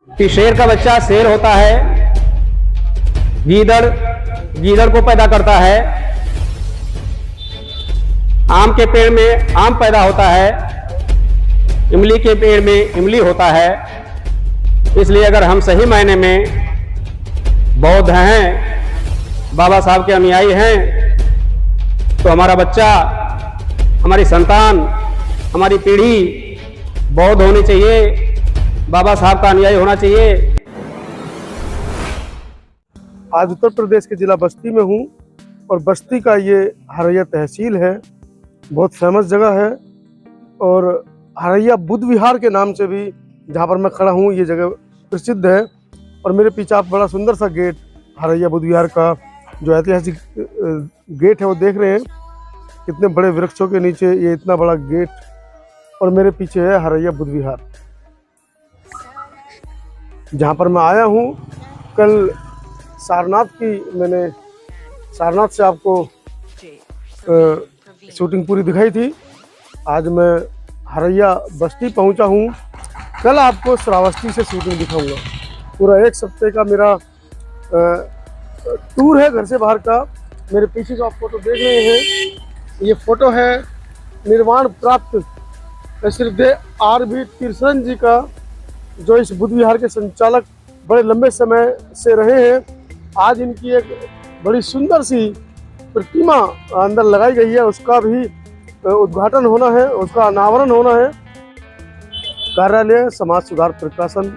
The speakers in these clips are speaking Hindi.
कि शेर का बच्चा शेर होता है, गीदड़ गीदड़ को पैदा करता है, आम के पेड़ में आम पैदा होता है, इमली के पेड़ में इमली होता है। इसलिए अगर हम सही मायने में बौद्ध हैं, बाबा साहब के अनुयायी हैं, तो हमारा बच्चा, हमारी संतान, हमारी पीढ़ी बौद्ध होनी चाहिए, बाबा साहब का अनुयायी होना चाहिए। आज उत्तर प्रदेश के जिला बस्ती में हूँ और बस्ती का ये हरैया तहसील है, बहुत फेमस जगह है। और हरैया बुद्ध विहार के नाम से भी जहाँ पर मैं खड़ा हूँ ये जगह प्रसिद्ध है। और मेरे पीछे आप बड़ा सुंदर सा गेट हरैया बुद्ध विहार का जो ऐतिहासिक गेट है वो देख रहे हैं। कितने बड़े वृक्षों के नीचे ये इतना बड़ा गेट, और मेरे पीछे है हरैया बुद्ध विहार जहाँ पर मैं आया हूँ। कल मैंने सारनाथ से आपको शूटिंग पूरी दिखाई थी। आज मैं हरैया बस्ती पहुंचा हूं। कल आपको श्रावस्ती से शूटिंग दिखाऊंगा। पूरा एक हफ्ते का मेरा टूर है घर से बाहर का। मेरे पीछे जो आप फोटो देख रहे हैं, ये फोटो है निर्वाण प्राप्त श्रीदेव RV तीर्थन जी का, जो इस बुद्ध विहार के संचालक बड़े लंबे समय से रहे हैं। आज इनकी एक बड़ी सुंदर सी प्रतिमा अंदर लगाई गई है, उसका भी उद्घाटन होना है, उसका अनावरण होना है। कार्यालय समाज सुधार प्रकाशन,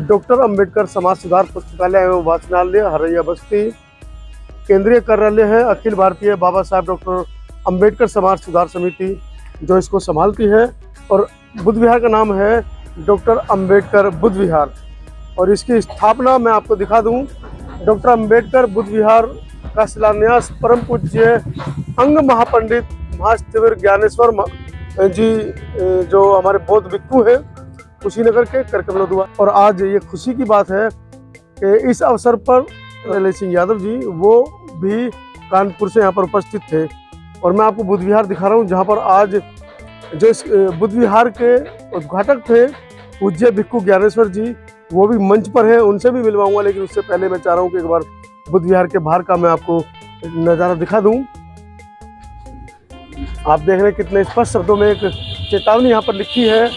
डॉक्टर अंबेडकर समाज सुधार पुस्तकालय एवं वाचनालय हरैया बस्ती। केंद्रीय कार्यालय है अखिल भारतीय बाबा साहब डॉक्टर अंबेडकर समाज सुधार समिति, जो इसको संभालती है। और बुद्ध विहार का नाम है डॉक्टर अंबेडकर बुद्ध विहार। और इसकी स्थापना मैं आपको दिखा दूं। डॉक्टर अंबेडकर बुद्ध विहार का शिलान्यास परम पूज्य अंग महापंडित महाशिविर ज्ञानेश्वर जी, जो हमारे बौद्ध भिक्षु हैं, कुशीनगर के करकमलों हुआ। और आज ये खुशी की बात है कि इस अवसर पर ललित सिंह यादव जी वो भी कानपुर से यहाँ पर उपस्थित थे। और मैं आपको बुद्ध विहार दिखा रहा हूँ, जहाँ पर आज जो इस बुद्ध विहार के उद्घाटक थे पूज्य भिक्षु ज्ञानेश्वर जी, वो भी मंच पर है, उनसे भी मिलवाऊंगा। लेकिन उससे पहले मैं चाह रहा हूँ कि एक बार बुद्ध विहार के बाहर का मैं आपको नज़ारा दिखा दूं। आप देख रहे हैं कितने स्पष्ट शब्दों में एक चेतावनी यहाँ पर लिखी है।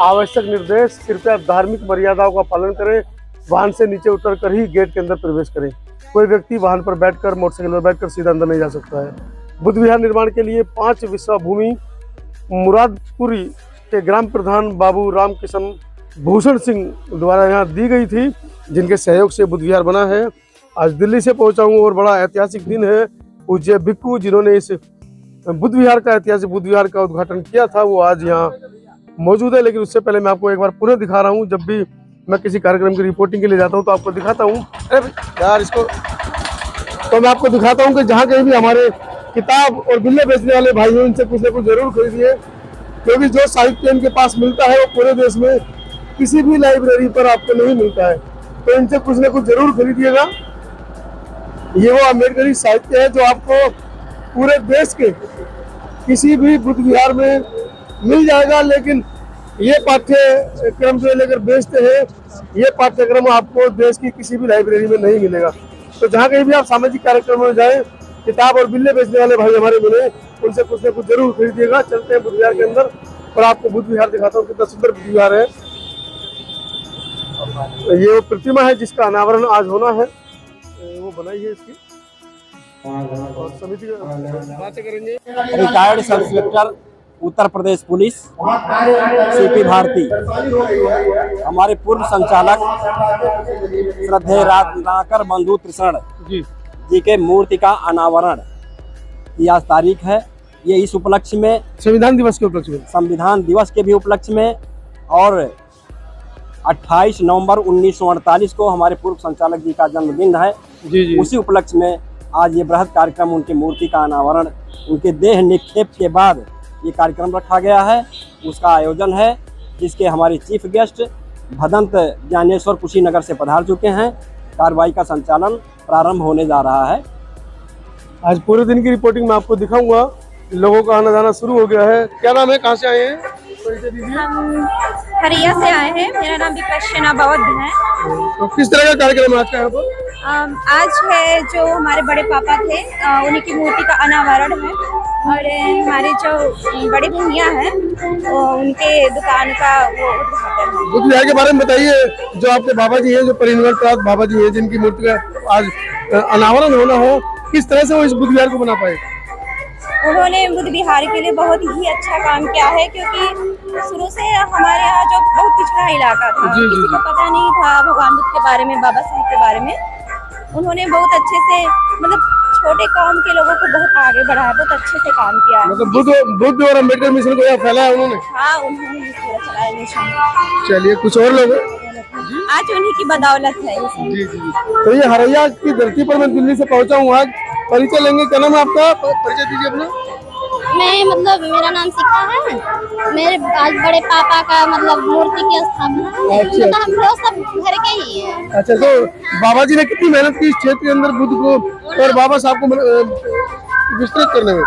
आवश्यक निर्देश, कृपया धार्मिक मर्यादाओं का पालन करें, वाहन से नीचे उतरकर ही गेट के अंदर प्रवेश करें। कोई व्यक्ति वाहन पर बैठकर, मोटरसाइकिल पर बैठकर सीधा अंदर नहीं जा सकता है। बुद्ध विहार निर्माण के लिए 5 विश्वा भूमि मुरादपुरी के ग्राम प्रधान बाबू रामकिशन भूषण सिंह द्वारा यहाँ दी गई थी, जिनके सहयोग से बुद्ध विहार बना है। आज दिल्ली से पहुंचा हूँ और बड़ा ऐतिहासिक दिन है। पूज्य भिक्षु जिन्होंने इस बुद्ध विहार का, ऐतिहासिक बुद्ध विहार का उद्घाटन किया था, वो आज यहाँ मौजूद है। लेकिन उससे पहले मैं आपको एक बार पुनः दिखा रहा हूँ। जब भी मैं किसी कार्यक्रम की रिपोर्टिंग के लिए जाता हूँ तो आपको दिखाता हूँ। अरे यार इसको तो मैं आपको दिखाता हूँ कि जहाँ कहीं भी हमारे किताब और बिल्ले बेचने वाले भाई हो, इनसे कुछ न कुछ जरूर खरीदिए, क्योंकि जो साहित्य इनके पास मिलता है वो पूरे देश में किसी भी लाइब्रेरी पर आपको नहीं मिलता है। तो इनसे कुछ न कुछ जरूर खरीदिएगा। ये वो अम्बेडकरी साहित्य है जो आपको पूरे देश के किसी भी बुद्ध विहार में मिल जाएगा। लेकिन ये पाठ्यक्रम जो लेकर बेचते हैं, ये पाठ्यक्रम आपको देश की किसी भी लाइब्रेरी में नहीं मिलेगा। तो जहाँ कहीं भी आप सामाजिक कार्यक्रम में जाएं, किताब और बिल्ले बेचने वाले भाई हमारे मिले, उनसे कुछ न कुछ जरूर खरीदिएगा। चलते हैं बुद्ध विहार के अंदर और आपको बुद्ध विहार दिखाता हूँ। कितना सुंदर बुद्ध विहार है। ये वो प्रतिमा है जिसका अनावरण आज होना है, वो बनाई है इसकी और समिति बातें करेंगे। Retired sub inspector Uttar Pradesh police CP Bharti, हमारे पूर्व संचालक श्रद्धेय रत्नाकर बंधु त्रिशरण जी के मूर्ति का अनावरण की आज तारीख है। ये इस उपलक्ष्य में, संविधान दिवस के उपलक्ष्य में, संविधान दिवस के भी उपलक्ष्य में, और 28 नवंबर 1948 को हमारे पूर्व संचालक जी का जन्मदिन है। जी। उसी उपलक्ष्य में आज ये बृहद कार्यक्रम, उनकी मूर्ति का अनावरण, उनके देह निक्षेप के बाद ये कार्यक्रम रखा गया है। उसका आयोजन है, जिसके हमारे चीफ गेस्ट भदंत ज्ञानेश्वर कुशीनगर से पधार चुके हैं। कार्रवाई का संचालन प्रारंभ होने जा रहा है। आज पूरे दिन की रिपोर्टिंग मैं आपको दिखाऊंगा। लोगों का आना जाना शुरू हो गया है। क्या नाम है, कहाँ से आए हैं? हम हरिया से आए हैं। मेरा नाम विपश्यना बौद्ध है। तो किस तरह का कार्यक्रम है आज का यहाँ पर? आज है जो हमारे बड़े पापा थे, उन्हीं की मूर्ति का अनावरण है। और हमारे जो बड़ी भैया हैं उनके दुकान का वो उद्घाटन है। बुद्ध विहार के बारे में बताइए। जो आपके बाबा जी हैं, जो परिनिर्वाण प्राप्त बाबा जी हैं, जिनकी मूर्ति का आज अनावरण होना हो, किस तरह से वो इस बुद्ध विहार को बना पाए? उन्होंने बुद्ध विहार के लिए बहुत ही अच्छा काम किया है, क्योंकि शुरू से हमारे यहाँ जो बहुत पिछड़ा इलाका था, किसी को पता नहीं था भगवान बुद्ध के बारे में, बाबा साहब के बारे में। उन्होंने बहुत अच्छे से, मतलब छोटे कौम के लोगों को बहुत आगे बढ़ाया, बहुत अच्छे से काम किया है। मतलब बुद्ध और अम्बेडकर मिशन को यहाँ फैलाया उन्होंने? हाँ, उन्होंने ही पूरा चलाया मिशन। चलिए, कुछ और लोग आज उन्हीं की बदौलत है। जी जी। तो ये हरैया की धरती पर मैं दिल्ली से पहुंचा हूँ आज। परिचय लेंगे, क्या नाम है आपका? परिचय दीजिए अपना। मैं मतलब मेरा नाम शिखा है। मेरे आज बड़े पापा का मतलब मूर्ति की स्थापना है। अच्छा। मतलब हम लोग सब घर के ही हैं। अच्छा, तो बाबा जी ने कितनी मेहनत की इस क्षेत्र के अंदर बुद्ध को और बाबा साहब को विस्तृत करने में?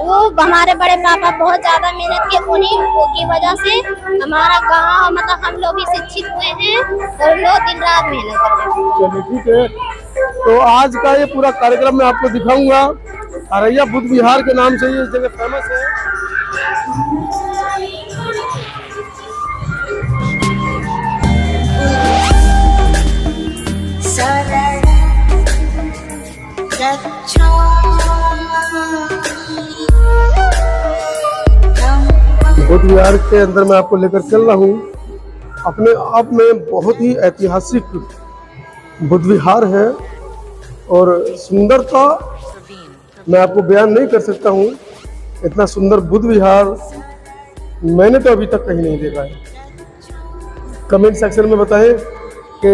वो हमारे बड़े पापा बहुत ज्यादा मेहनत किए। उन्हीं की वजह से हमारा गांव, मतलब हम लोग भी शिक्षित हुए हैं और लोग दिन रात मेहनत करते हैं। चलिए, ठीक है। तो आज का ये पूरा कार्यक्रम मैं आपको दिखाऊंगा। हरैया बुद्ध विहार के नाम से ये जगह फेमस है। बुद्ध विहार के अंदर मैं आपको लेकर चल रहा हूँ। अपने आप में बहुत ही ऐतिहासिक बुद्ध विहार है और सुंदरता मैं आपको बयान नहीं कर सकता हूँ। इतना सुंदर बुद्ध विहार मैंने तो अभी तक कहीं नहीं देखा है। कमेंट सेक्शन में बताएं कि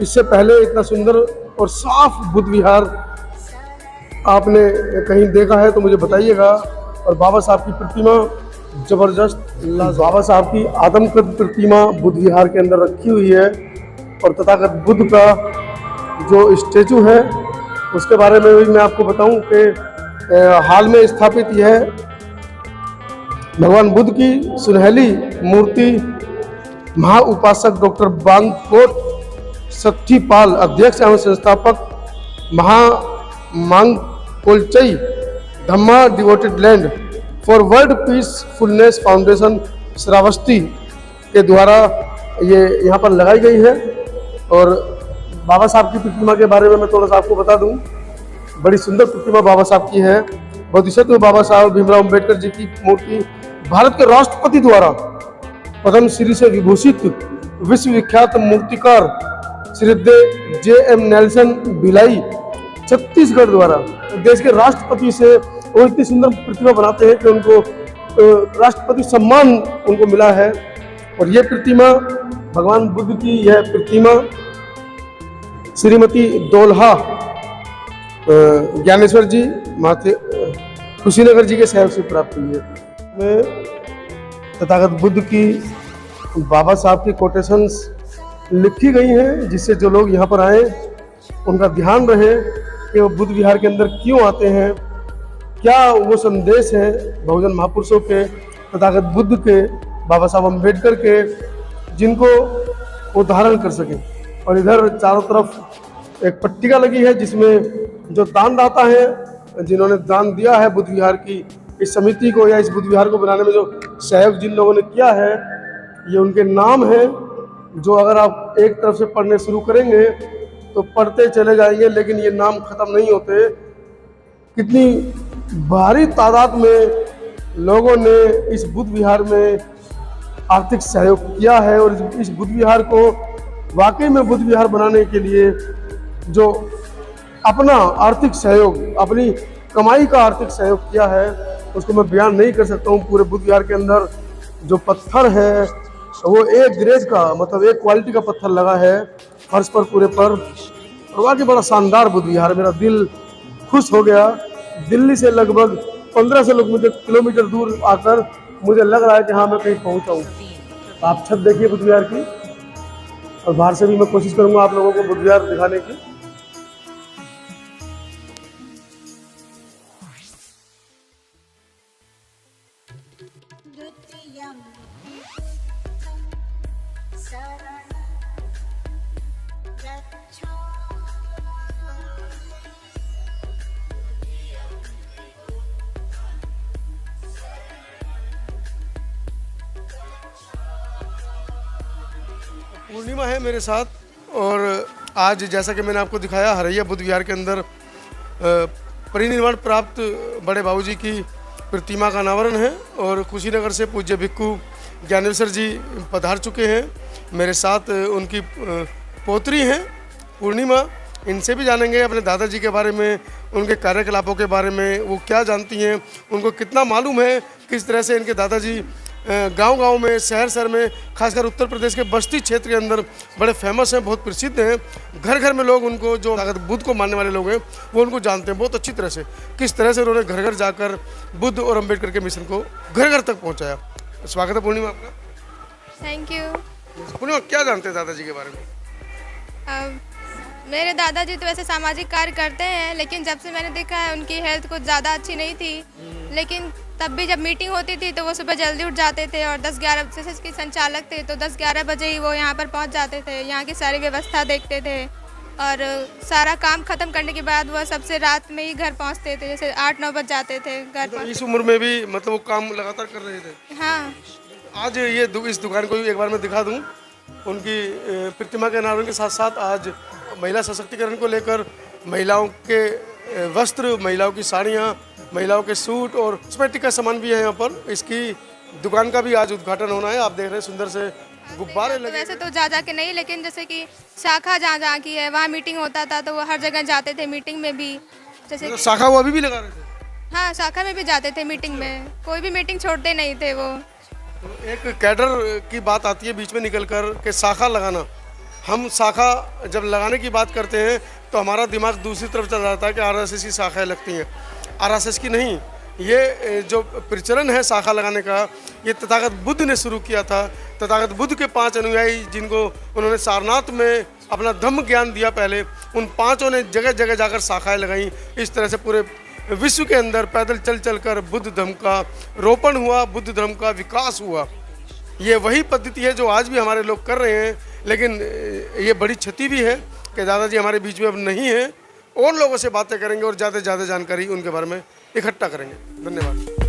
इससे पहले इतना सुंदर और साफ बुद्ध विहार आपने कहीं देखा है तो मुझे बताइएगा। और बाबा साहब की प्रतिमा जबरदस्त, बाबा साहब की आदमकद प्रतिमा बुद्ध विहार के अंदर रखी हुई है। और तथागत बुद्ध का जो स्टेचू है उसके बारे में भी मैं आपको बताऊं कि हाल में स्थापित यह भगवान बुद्ध की सुनहली मूर्ति महा उपासक डॉक्टर बांगकोट सत्थीपाल, अध्यक्ष एवं संस्थापक Maha Mangkolchai Dhamma devoted land for world peacefulness foundation Shravasti के द्वारा ये यहाँ पर लगाई गई है। और बाबा साहब की प्रतिमा के बारे में मैं थोड़ा सा आपको बता दूं। बड़ी सुंदर प्रतिमा बाबा साहब की है। बोधिसत्व बाबा साहब भीमराव अम्बेडकर जी की मूर्ति भारत के राष्ट्रपति द्वारा पद्म श्री से विभूषित विश्व विख्यात मूर्तिकार श्री जे.एम. नेल्सन भिलाई छत्तीसगढ़ द्वारा देश के राष्ट्रपति से वो इतनी सुंदर प्रतिमा बनाते हैं कि उनको राष्ट्रपति सम्मान उनको मिला है। और ये प्रतिमा भगवान बुद्ध की यह प्रतिमा श्रीमती दोल्हा ज्ञानेश्वर जी माथे कुशीनगर जी के सहयोग से प्राप्त हुई है। में तथागत बुद्ध की बाबा साहब की कोटेशंस लिखी गई हैं, जिससे जो लोग यहाँ पर आए उनका ध्यान रहे कि वो बुद्ध विहार के अंदर क्यों आते हैं, क्या वो संदेश है बहुजन महापुरुषों के, तथागत बुद्ध के, बाबा साहब अम्बेडकर के, जिनको वो धारण कर सके। और इधर चारों तरफ एक पट्टिका लगी है जिसमें जो दानदाता हैं, जिन्होंने दान दिया है बुद्ध विहार की इस समिति को या इस बुद्ध विहार को बनाने में जो सहयोग जिन लोगों ने किया है, ये उनके नाम हैं, जो अगर आप एक तरफ से पढ़ने शुरू करेंगे तो पढ़ते चले जाएंगे, लेकिन ये नाम खत्म नहीं होते। कितनी भारी तादाद में लोगों ने इस बुद्ध विहार में आर्थिक सहयोग किया है और इस बुद्ध विहार को वाकई में बुद्ध विहार बनाने के लिए जो अपना आर्थिक सहयोग, अपनी कमाई का आर्थिक सहयोग किया है, उसको मैं बयान नहीं कर सकता हूँ। पूरे बुद्ध विहार के अंदर जो पत्थर है वो एक ग्रेड का, मतलब एक क्वालिटी का पत्थर लगा है फर्श पर पूरे पर। और वाकई बड़ा शानदार बुद्ध विहार, मेरा दिल खुश हो गया। दिल्ली से लगभग 1500 किलोमीटर दूर आकर मुझे लग रहा है कि हाँ मैं कहीं पहुँचा हूँ। आप छत देखिए बुद्ध विहार की, और बाहर से भी मैं कोशिश करूँगा आप लोगों को बुद्ध विहार दिखाने की। पूर्णिमा है मेरे साथ, और आज जैसा कि मैंने आपको दिखाया, हरैया बुद्ध विहार के अंदर परिनिर्वाण प्राप्त बड़े बाबूजी की प्रतिमा का अनावरण है, और कुशीनगर से पूज्य भिक्खु ज्ञानेश्वर जी पधार चुके हैं। मेरे साथ उनकी पोत्री हैं पूर्णिमा, इनसे भी जानेंगे अपने दादाजी के बारे में, उनके कार्यकलापों के बारे में, वो क्या जानती हैं, उनको कितना मालूम है, किस तरह से इनके दादाजी गांव-गांव में, शहर-शहर में, खासकर उत्तर प्रदेश के बस्ती क्षेत्र के अंदर बड़े फेमस हैं, बहुत प्रसिद्ध हैं। घर-घर में लोग उनको, जो बुद्ध को मानने वाले लोग हैं, वो उनको जानते हैं बहुत अच्छी तरह से, किस तरह से उन्होंने घर-घर जाकर बुद्ध और अम्बेडकर के मिशन को घर-घर तक पहुँचाया। स्वागत है पूर्णिमा आपका। Thank you. पूर्णिमा, क्या जानते हैं दादाजी के बारे में? मेरे दादाजी तो वैसे सामाजिक कार्य करते हैं, लेकिन जब से मैंने देखा है उनकी हेल्थ कुछ ज़्यादा अच्छी नहीं थी, लेकिन तब भी जब मीटिंग होती थी तो वो सुबह जल्दी उठ जाते थे, और 10-11 जैसे इसके संचालक थे तो 10-11 बजे ही वो यहाँ पर पहुँच जाते थे, यहाँ की सारी व्यवस्था देखते थे, और सारा काम ख़त्म करने के बाद वो सबसे रात में ही घर पहुँचते थे, जैसे 8-9 बज जाते थे घर तो पर। इस उम्र में भी मतलब वो काम लगातार कर रहे थे। हाँ, आज ये इस दुकान को भी एक बार मैं दिखा दूं। उनकी प्रतिमा के अनावरण के साथ साथ आज महिला सशक्तिकरण को लेकर महिलाओं के वस्त्र, महिलाओं की साड़ियाँ, महिलाओं के सूट और कॉस्मेटिक का सामान भी है यहाँ पर। इसकी दुकान का भी आज उद्घाटन होना है। आप देख रहे हैं सुंदर से गुब्बारे तो लगे। वैसे तो जा के नहीं, लेकिन जैसे कि शाखा जहाँ की है वहाँ मीटिंग होता था तो वो हर जगह जाते थे मीटिंग में भी, जैसे मतलब शाखा वो अभी भी लगा रहे थे। हाँ, शाखा में भी जाते थे मीटिंग में, कोई भी मीटिंग छोड़ते नहीं थे वो। तो एक कैडर की बात आती है बीच में निकलकर के शाखा लगाना। हम शाखा जब लगाने की बात करते हैं तो हमारा दिमाग दूसरी तरफ चला जाता है कि आरएसएस की शाखाएं लगती हैं। आरएसएस की नहीं, ये जो प्रचलन है शाखा लगाने का, ये तथागत बुद्ध ने शुरू किया था। तथागत बुद्ध के 5 अनुयायी, जिनको उन्होंने सारनाथ में अपना धम्म ज्ञान दिया पहले, उन 5 ने जगह जगह जाकर शाखाएं लगाई। इस तरह से पूरे विश्व के अंदर पैदल चल चल कर बुद्ध धर्म का रोपण हुआ, बुद्ध धर्म का विकास हुआ। ये वही पद्धति है जो आज भी हमारे लोग कर रहे हैं, लेकिन ये बड़ी क्षति भी है कि दादाजी हमारे बीच में अब नहीं है। और लोगों से बातें करेंगे और ज़्यादा से ज़्यादा जानकारी उनके बारे में इकट्ठा करेंगे। धन्यवाद।